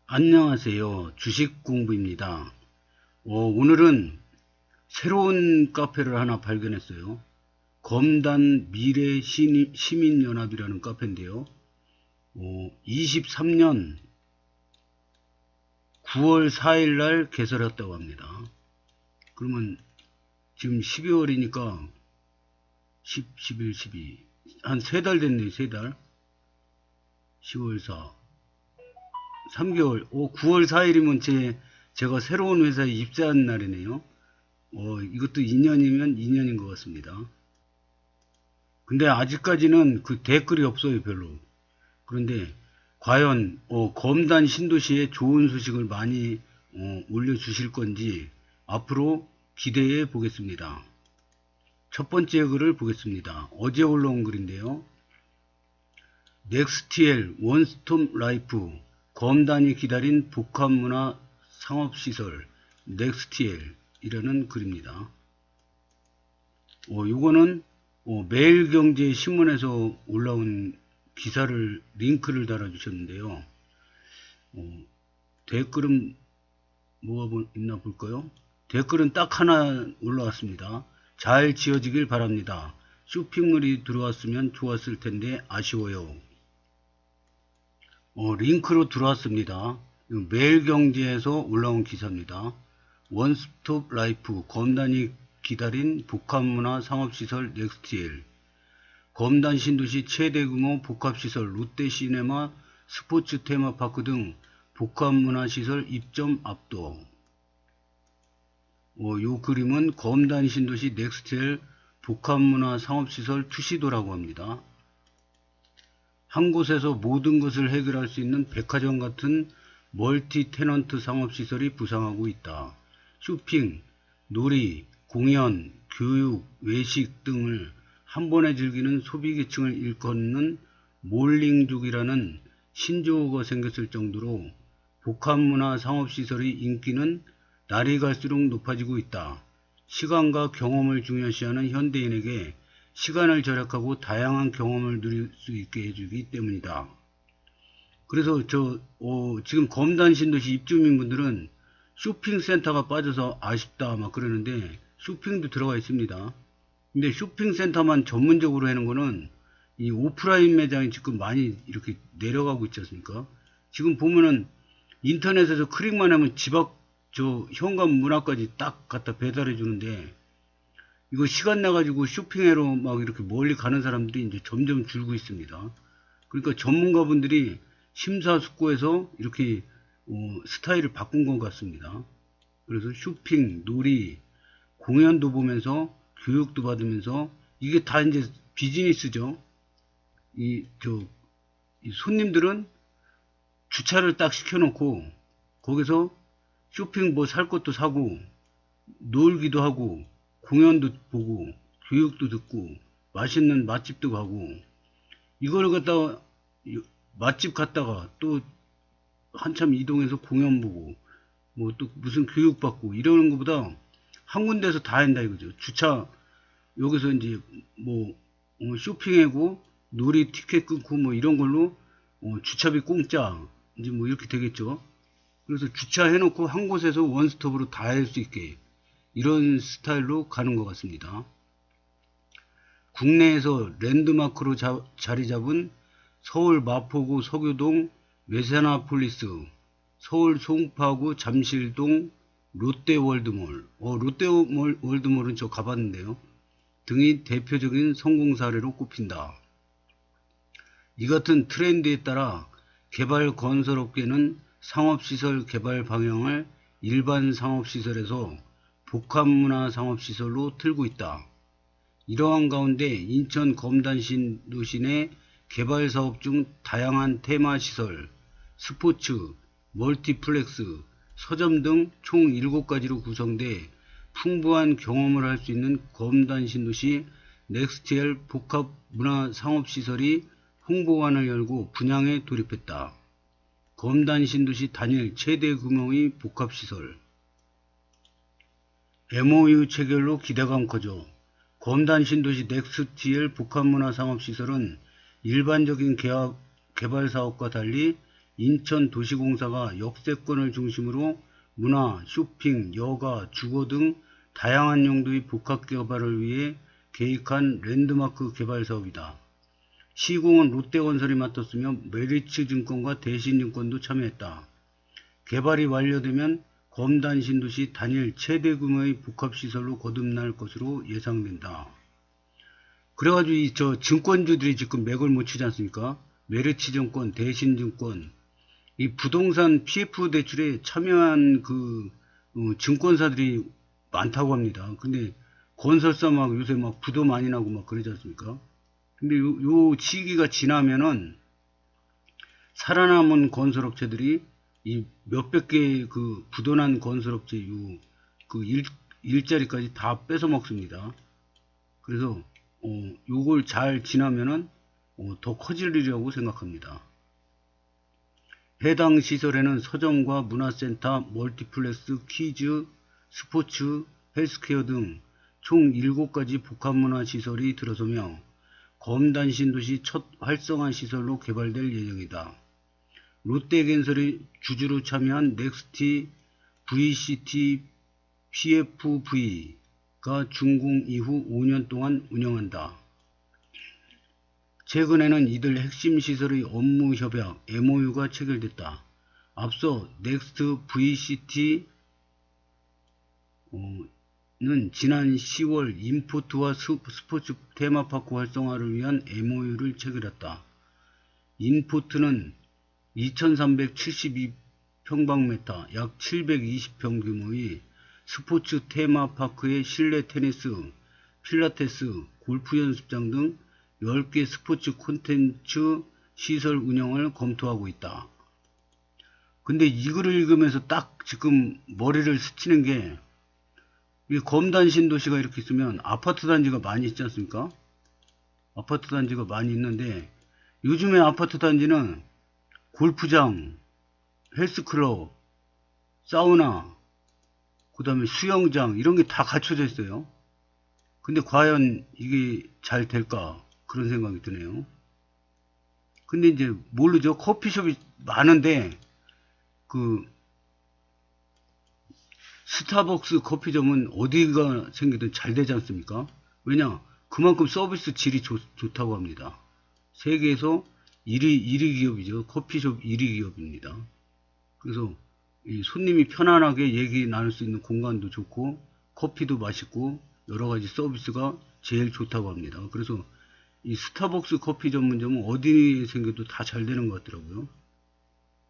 안녕하세요. 주식공부입니다. 오늘은 새로운 카페를 하나 발견했어요. 검단 미래 시민연합이라는 카페인데요. 23년 9월 4일 날 개설했다고 합니다. 그러면 지금 12월이니까 10, 11, 12, 한 3달 됐네요. 3달. 10월 4. 3개월, 9월 4일이면 제가 새로운 회사에 입사한 날이네요. 이것도 2년이면 2년인 것 같습니다. 근데 아직까지는 그 댓글이 없어요, 별로. 그런데, 과연, 검단 신도시에 좋은 소식을 많이, 올려주실 건지, 앞으로 기대해 보겠습니다. 첫 번째 글을 보겠습니다. 어제 올라온 글인데요. 넥스티엘 원스톱 라이프 검단이 기다린 복합문화 상업시설 넥스티엘이라는 글입니다. 요거는 매일경제 신문에서 올라온 기사를 링크를 달아주셨는데요. 댓글은 뭐가 있나 볼까요? 댓글은 딱 하나 올라왔습니다. 잘 지어지길 바랍니다. 쇼핑몰이 들어왔으면 좋았을 텐데 아쉬워요. 링크로 들어왔습니다. 매일경제에서 올라온 기사입니다. 원스톱 라이프 검단이 기다린 복합문화 상업시설 넥스티엘 검단 신도시 최대규모 복합시설 롯데시네마 스포츠 테마파크 등 복합문화시설 입점 압도. 요 그림은 검단 신도시 넥스티엘 복합문화 상업시설 투시도라고 합니다. 한 곳에서 모든 것을 해결할 수 있는 백화점 같은 멀티 테넌트 상업시설이 부상하고 있다. 쇼핑, 놀이, 공연, 교육, 외식 등을 한 번에 즐기는 소비계층을 일컫는 몰링족이라는 신조어가 생겼을 정도로 복합문화 상업시설의 인기는 날이 갈수록 높아지고 있다. 시간과 경험을 중요시하는 현대인에게 시간을 절약하고 다양한 경험을 누릴 수 있게 해주기 때문이다. 그래서 지금 검단 신도시 입주민분들은 쇼핑센터가 빠져서 아쉽다 막 그러는데 쇼핑도 들어가 있습니다. 근데 쇼핑센터만 전문적으로 하는 거는 이 오프라인 매장이 지금 많이 이렇게 내려가고 있지 않습니까? 지금 보면은 인터넷에서 클릭만 하면 집 앞 현관 문 앞까지 딱 갖다 배달해 주는데 이거 시간 나가지고 쇼핑하러 막 이렇게 멀리 가는 사람들이 이제 점점 줄고 있습니다. 그러니까 전문가분들이 심사숙고해서 이렇게 스타일을 바꾼 것 같습니다. 그래서 쇼핑, 놀이, 공연도 보면서 교육도 받으면서 이게 다 이제 비즈니스죠. 이 손님들은 주차를 딱 시켜놓고 거기서 쇼핑 뭐 살 것도 사고 놀기도 하고 공연도 보고 교육도 듣고 맛있는 맛집도 가고 이거를 갖다가 맛집 갔다가 또 한참 이동해서 공연 보고 뭐 또 무슨 교육 받고 이러는 것보다 한 군데서 다 한다 이거죠. 주차 여기서 이제 뭐 쇼핑하고 놀이 티켓 끊고 뭐 이런 걸로 주차비 공짜 이제 뭐 이렇게 되겠죠. 그래서 주차해놓고 한 곳에서 원스톱으로 다 할 수 있게 이런 스타일로 가는 것 같습니다. 국내에서 랜드마크로 자리 잡은 서울 마포구 서교동 메세나폴리스, 서울 송파구 잠실동 롯데월드몰, 롯데월드몰은 저 가봤는데요. 등이 대표적인 성공 사례로 꼽힌다. 이 같은 트렌드에 따라 개발 건설업계는 상업시설 개발 방향을 일반 상업시설에서 복합문화 상업시설로 틀고 있다. 이러한 가운데 인천 검단신도시 내 개발사업 중 다양한 테마시설, 스포츠, 멀티플렉스, 서점 등 총 7가지로 구성돼 풍부한 경험을 할 수 있는 검단신도시 넥스티엘 복합문화 상업시설이 홍보관을 열고 분양에 돌입했다. 검단신도시 단일 최대 규모의 복합시설 MOU 체결로 기대감 커져. 검단신도시 넥스티엘 복합문화 상업시설은 일반적인 개발사업과 달리 인천도시공사가 역세권을 중심으로 문화, 쇼핑, 여가, 주거 등 다양한 용도의 복합개발을 위해 계획한 랜드마크 개발 사업이다. 시공은 롯데건설이 맡았으며 메리츠증권과 대신증권도 참여했다. 개발이 완료되면 검단 신도시 단일 최대 규모의 복합시설로 거듭날 것으로 예상된다. 그래가지고 이 증권주들이 지금 맥을 못 치지 않습니까? 메리츠증권, 대신증권, 이 부동산 PF 대출에 참여한 증권사들이 많다고 합니다. 근데 건설사 막 요새 막 부도 많이 나고 막 그러지 않습니까? 근데 요 시기가 지나면은 살아남은 건설업체들이 이 몇백 개의 부도난 건설업체 일자리까지 다 뺏어 먹습니다. 그래서 요걸 잘 지나면은 더 커질 일이라고 생각합니다. 해당 시설에는 서점과 문화센터, 멀티플렉스, 퀴즈, 스포츠, 헬스케어 등 총 7가지 복합문화시설이 들어서며 검단 신도시 첫 활성화 시설로 개발될 예정이다. 롯데건설이 주주로 참여한 넥스티 VCT PFV가 준공 이후 5년 동안 운영한다. 최근에는 이들 핵심 시설의 업무 협약 MOU가 체결됐다. 앞서 넥스트 VCT는 지난 10월 인포트와 스포츠 테마파크 활성화를 위한 MOU를 체결했다. 인포트는 2372평방미터 약 720평 규모의 스포츠 테마파크의 실내 테니스, 필라테스, 골프 연습장 등 10개 스포츠 콘텐츠 시설 운영을 검토하고 있다. 근데 이 글을 읽으면서 딱 지금 머리를 스치는 게, 이 검단 신도시가 이렇게 있으면 아파트 단지가 많이 있지 않습니까? 아파트 단지가 많이 있는데 요즘에 아파트 단지는 골프장, 헬스클럽, 사우나, 그 다음에 수영장 이런 게 다 갖춰져 있어요. 근데 과연 이게 잘 될까 그런 생각이 드네요. 근데 이제 모르죠. 커피숍이 많은데 스타벅스 커피점은 어디가 생기든 잘 되지 않습니까? 왜냐? 그만큼 서비스 질이 좋다고 합니다. 세계에서 1위 기업이죠. 커피숍 1위 기업입니다. 그래서 이 손님이 편안하게 얘기 나눌 수 있는 공간도 좋고 커피도 맛있고 여러가지 서비스가 제일 좋다고 합니다. 그래서 이 스타벅스 커피 전문점은 어디에 생겨도 다 잘 되는 것 같더라고요.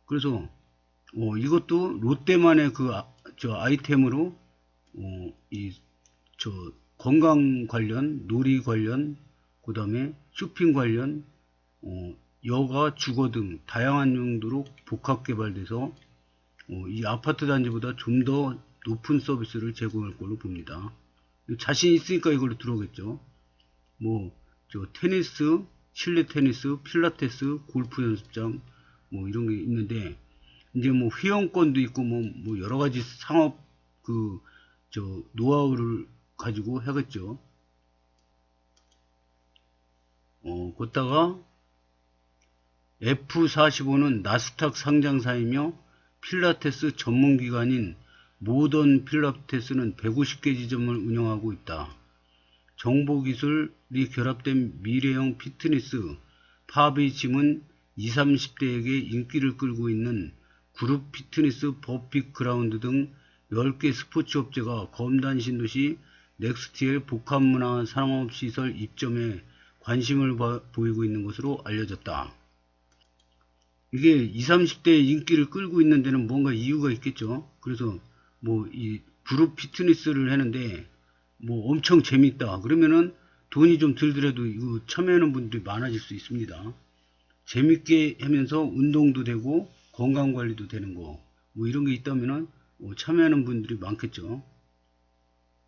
그래서 이것도 롯데만의 아이템으로 건강 관련, 놀이 관련, 그 다음에 쇼핑 관련, 여가, 주거 등 다양한 용도로 복합 개발돼서 이 아파트 단지보다 좀 더 높은 서비스를 제공할 걸로 봅니다. 자신 있으니까 이걸로 들어오겠죠. 테니스, 실내 테니스, 필라테스, 골프 연습장, 이런 게 있는데, 이제 회원권도 있고, 여러 가지 상업, 노하우를 가지고 하겠죠. 걷다가, F45는 나스닥 상장사이며, 필라테스 전문기관인 모던 필라테스는 150개 지점을 운영하고 있다. 정보기술이 결합된 미래형 피트니스 파비짐은 20, 30대에게 인기를 끌고 있는 그룹 피트니스 버픽 그라운드 등 10개 스포츠 업체가 검단 신도시 넥스티엘 복합문화 상업시설 입점에 관심을 보이고 있는 것으로 알려졌다. 이게 20, 30대의 인기를 끌고 있는 데는 뭔가 이유가 있겠죠. 그래서 이 그룹 피트니스를 하는데 엄청 재밌다. 그러면은 돈이 좀 들더라도 이거 참여하는 분들이 많아질 수 있습니다. 재밌게 하면서 운동도 되고 건강관리도 되는 거 이런 게 있다면은 참여하는 분들이 많겠죠.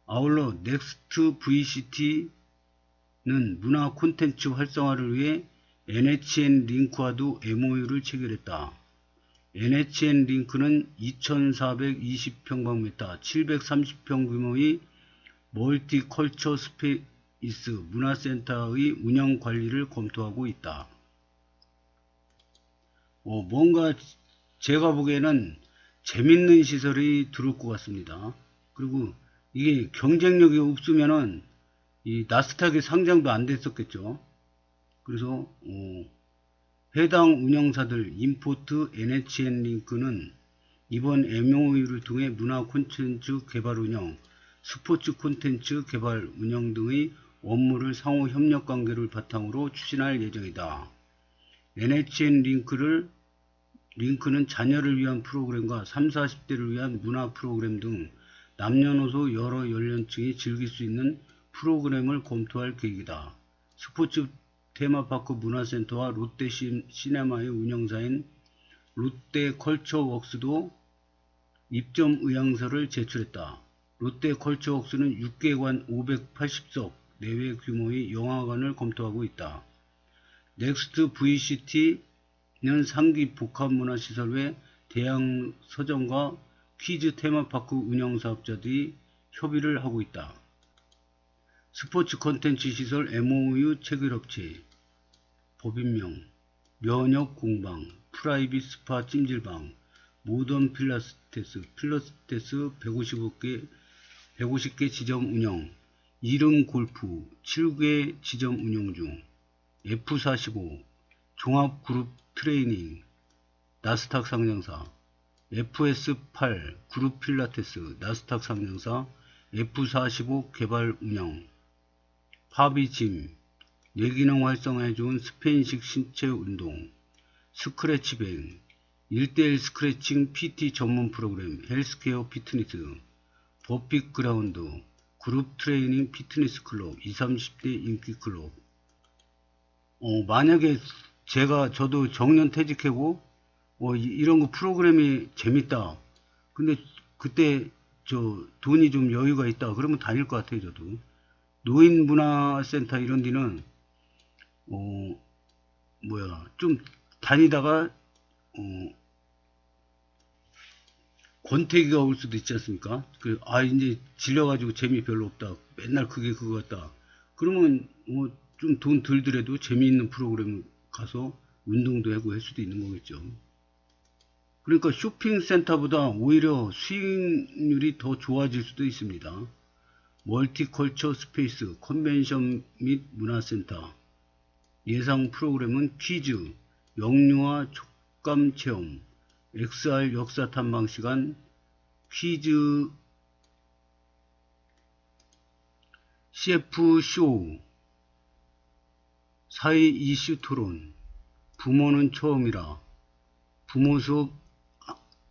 아울러 넥스트 VCT는 문화 콘텐츠 활성화를 위해 NHN 링크와도 MOU를 체결했다. NHN 링크는 2420평방미터 730평 규모의 멀티컬처 스페이스 문화센터의 운영 관리를 검토하고 있다. 뭔가 제가 보기에는 재밌는 시설이 들어올 것 같습니다. 그리고 이게 경쟁력이 없으면은 이 나스닥에 상장도 안 됐었겠죠. 그래서 해당 운영사들 임포트 NHN 링크는 이번 MOU를 통해 문화 콘텐츠 개발 운영, 스포츠 콘텐츠 개발 운영 등의 업무를 상호 협력 관계를 바탕으로 추진할 예정이다. NHN 링크는 자녀를 위한 프로그램과 30, 40대를 위한 문화 프로그램 등 남녀노소 여러 연령층이 즐길 수 있는 프로그램을 검토할 계획이다. 스포츠 테마파크 문화센터와 롯데 시네마의 운영사인 롯데컬처웍스도 입점 의향서를 제출했다. 롯데컬처웍스는 6개관 580석 내외 규모의 영화관을 검토하고 있다. 넥스트 VCT는 상기 복합문화시설 외 대형 서점과 퀴즈 테마파크 운영사업자들이 협의를 하고 있다. 스포츠 콘텐츠 시설 MOU 체결업체, 법인명, 면역공방, 프라이빗 스파 찜질방, 모던 필라테스 150개 지점 운영, 이름 골프 7개 지점 운영 중, F45 종합그룹 트레이닝 나스닥 상장사, FS8 그룹 필라테스 나스닥 상장사, F45 개발 운영, 파비짐 뇌기능 활성화에 좋은 스페인식 신체 운동, 스크래치뱅 1:1 스크래칭 PT 전문 프로그램 헬스케어 피트니스, 버핏 그라운드 그룹 트레이닝 피트니스 클럽 20, 30대 인기 클럽. 만약에 저도 정년 퇴직하고 이런 거 프로그램이 재밌다. 근데 그때 돈이 좀 여유가 있다. 그러면 다닐 것 같아요. 저도 노인문화센터 이런 데는 좀 다니다가 권태기가 올 수도 있지 않습니까? 이제 질려가지고 재미 별로 없다. 맨날 그게 그거 같다. 그러면 좀 돈 들더라도 재미있는 프로그램 가서 운동도 하고 할 수도 있는 거겠죠. 그러니까 쇼핑센터보다 오히려 수익률이 더 좋아질 수도 있습니다. 멀티컬처 스페이스 컨벤션 및 문화센터 예상 프로그램은 퀴즈, 영유아 촉감 체험, XR 역사 탐방 시간, 퀴즈 CF 쇼, 사회 이슈 토론, 부모는 처음이라, 부모 수업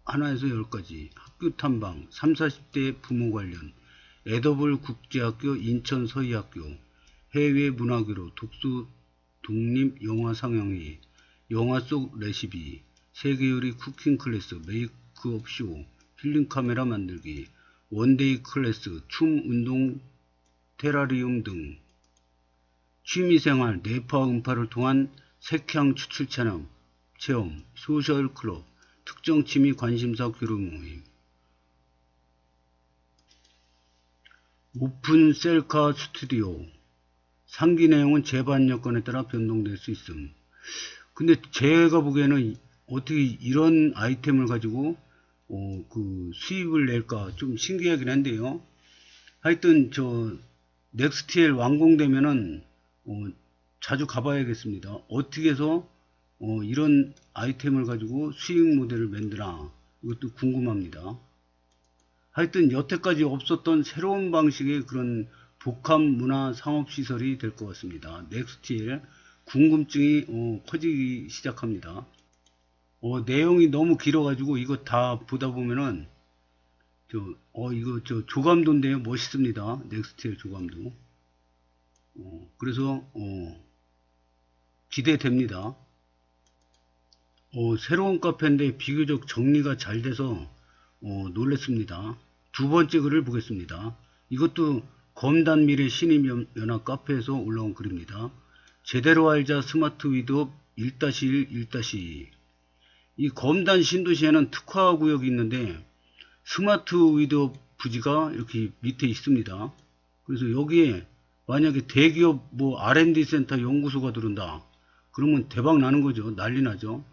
하나에서 10가지, 학교 탐방, 30, 40대 부모 관련, 에더블 국제학교 인천 서희학교, 해외 문화교로 독수 독립 영화 상영회, 영화 속 레시피, 세계요리 쿠킹 클래스, 메이크업 쇼, 힐링 카메라 만들기, 원데이 클래스, 춤, 운동, 테라리움 등 취미생활, 뇌파 음파를 통한 색향 추출 체험, 소셜 클럽, 특정 취미 관심사 교류 모임, 오픈 셀카 스튜디오, 상기 내용은 재반 여건에 따라 변동될 수 있음. 근데 제가 보기에는 어떻게 이런 아이템을 가지고 수입을 낼까 좀 신기하긴 한데요. 하여튼 넥스트L 완공되면은 자주 가봐야겠습니다. 어떻게 해서 이런 아이템을 가지고 수익 모델을 만드나 이것도 궁금합니다. 하여튼 여태까지 없었던 새로운 방식의 그런 복합 문화 상업 시설이 될 것 같습니다. 넥스트L 궁금증이 커지기 시작합니다. 내용이 너무 길어가지고 이거 다 보다 보면은 이거 조감도인데요. 멋있습니다. 넥스트L 조감도. 그래서 기대됩니다. 새로운 카페인데 비교적 정리가 잘 돼서 놀랐습니다. 두 번째 글을 보겠습니다. 이것도 검단미래 신임연합 카페에서 올라온 글입니다. 제대로 알자 스마트 위드업 1-1, 1-2. 이 검단 신도시에는 특화구역이 있는데 스마트 위드업 부지가 이렇게 밑에 있습니다. 그래서 여기에 만약에 대기업 R&D 센터 연구소가 들어온다. 그러면 대박 나는 거죠. 난리 나죠.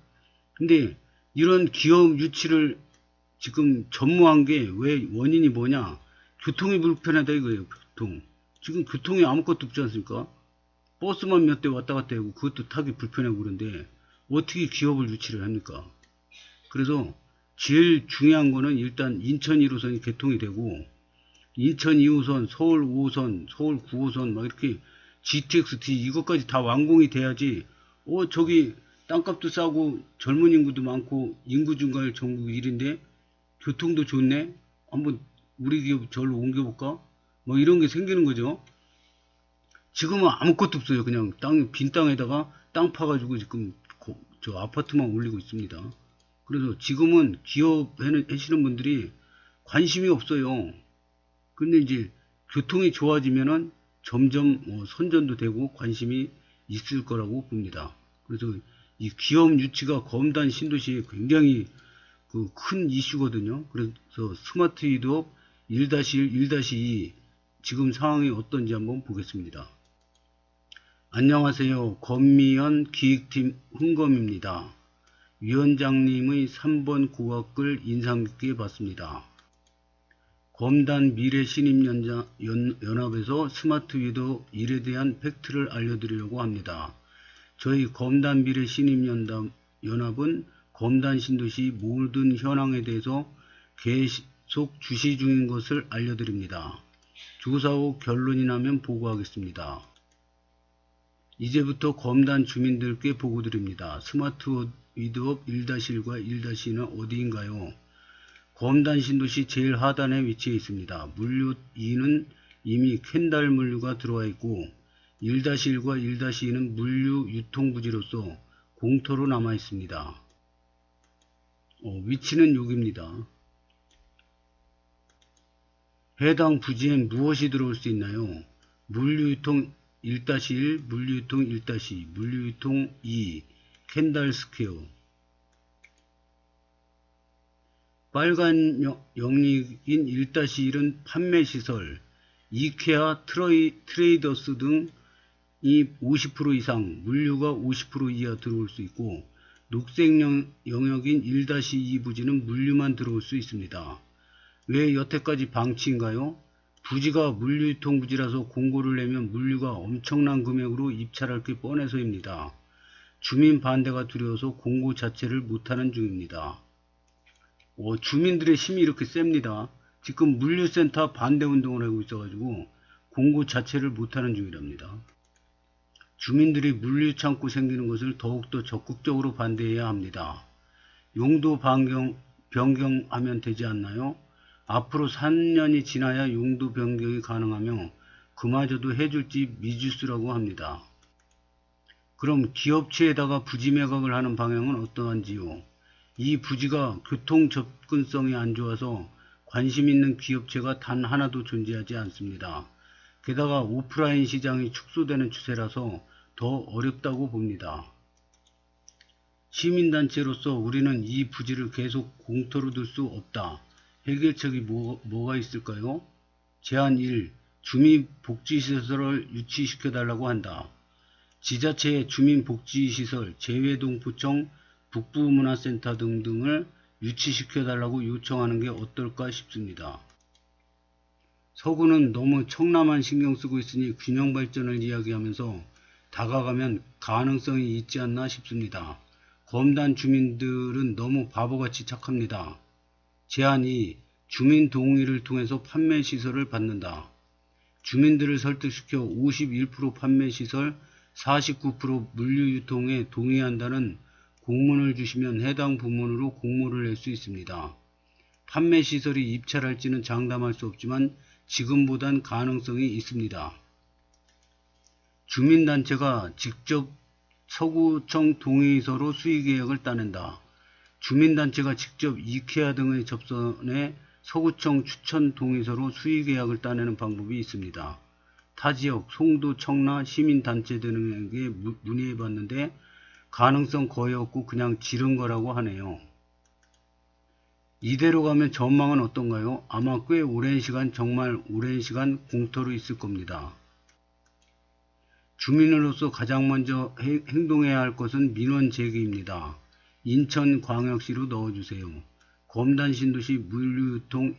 근데 이런 기업 유치를 지금 전무한 게 왜 원인이 뭐냐? 교통이 불편하다 이거예요. 교통. 지금 교통이 아무것도 없지 않습니까? 버스만 몇 대 왔다 갔다 하고 그것도 타기 불편하고 그런데 어떻게 기업을 유치를 합니까? 그래서 제일 중요한 거는 일단 인천 1호선이 개통이 되고 인천 2호선, 서울 5호선, 서울 9호선 막 이렇게 GTX-D 이것까지 다 완공이 돼야지 저기 땅값도 싸고 젊은 인구도 많고 인구 증가율 전국 1인데 교통도 좋네? 한번 우리 기업 절로 옮겨볼까? 뭐 이런 게 생기는 거죠. 지금은 아무것도 없어요. 그냥 빈 땅에다가 땅 파가지고 지금 저 아파트만 올리고 있습니다. 그래서 지금은 기업 하시는 분들이 관심이 없어요. 근데 이제 교통이 좋아지면은 점점 선전도 되고 관심이 있을 거라고 봅니다. 그래서 이 기업 유치가 검단 신도시에 굉장히 큰 이슈거든요. 그래서 스마트 위드업 1-1, 1-2 지금 상황이 어떤지 한번 보겠습니다. 안녕하세요. 권미연 기획팀 흥검입니다. 위원장님의 3번 고각글 인상 깊게 봤습니다. 검단 미래신임연합에서 스마트 위드업 1에 대한 팩트를 알려드리려고 합니다. 저희 검단 미래신임연합은 검단 신도시 모든 현황에 대해서 계속 주시 중인 것을 알려드립니다. 조사 후 결론이 나면 보고하겠습니다. 이제부터 검단 주민들께 보고드립니다. 스마트 위드업 1-1과 1-2는 어디인가요? 검단 신도시 제일 하단에 위치해 있습니다. 물류 2는 이미 캔달 물류가 들어와 있고 1-1과 1-2는 물류 유통부지로서 공터로 남아 있습니다. 위치는 여기입니다. 해당 부지엔 무엇이 들어올 수 있나요? 물류유통 1-1, 물류유통 1-2, 물류유통 2, 캔달 스퀘어. 빨간 영역인 1-1은 판매시설, 이케아, 트레이더스 등이 50% 이상, 물류가 50% 이하 들어올 수 있고 녹색 영역인 1-2 부지는 물류만 들어올 수 있습니다. 왜 여태까지 방치인가요? 부지가 물류유통 부지라서 공고를 내면 물류가 엄청난 금액으로 입찰할 게 뻔해서입니다. 주민 반대가 두려워서 공고 자체를 못하는 중입니다. 주민들의 힘이 이렇게 셉니다. 지금 물류센터 반대 운동을 하고 있어가지고 공고 자체를 못하는 중이랍니다. 주민들이 물류창고 생기는 것을 더욱더 적극적으로 반대해야 합니다. 용도 변경하면 되지 않나요? 앞으로 3년이 지나야 용도 변경이 가능하며 그마저도 해줄지 미지수라고 합니다. 그럼 기업체에다가 부지 매각을 하는 방향은 어떠한지요? 이 부지가 교통 접근성이 안 좋아서 관심 있는 기업체가 단 하나도 존재하지 않습니다. 게다가 오프라인 시장이 축소되는 추세라서 더 어렵다고 봅니다. 시민단체로서 우리는 이 부지를 계속 공터로 둘 수 없다. 해결책이 뭐가 있을까요? 제안 1. 주민복지시설을 유치시켜달라고 한다. 지자체의 주민복지시설, 재외동포청, 북부문화센터 등등을 유치시켜달라고 요청하는 게 어떨까 싶습니다. 서구는 너무 청라만 신경쓰고 있으니 균형발전을 이야기하면서 다가가면 가능성이 있지 않나 싶습니다. 검단 주민들은 너무 바보같이 착합니다. 제안 2. 주민 동의를 통해서 판매시설을 받는다. 주민들을 설득시켜 51% 판매시설, 49% 물류유통에 동의한다는 공문을 주시면 해당 부문으로 공모를 낼 수 있습니다. 판매시설이 입찰할지는 장담할 수 없지만 지금보단 가능성이 있습니다. 주민단체가 직접 서구청 동의서로 수의계약을 따낸다. 주민단체가 직접 이케아 등의 접선에 서구청 추천 동의서로 수의계약을 따내는 방법이 있습니다. 타지역, 송도, 청라, 시민단체 등에게 문의해봤는데 가능성 거의 없고 그냥 지른 거라고 하네요. 이대로 가면 전망은 어떤가요? 아마 꽤 오랜 시간, 정말 오랜 시간 공터로 있을 겁니다. 주민으로서 가장 먼저 행동해야 할 것은 민원 제기입니다. 인천광역시로 넣어주세요. 검단 신도시 물류유통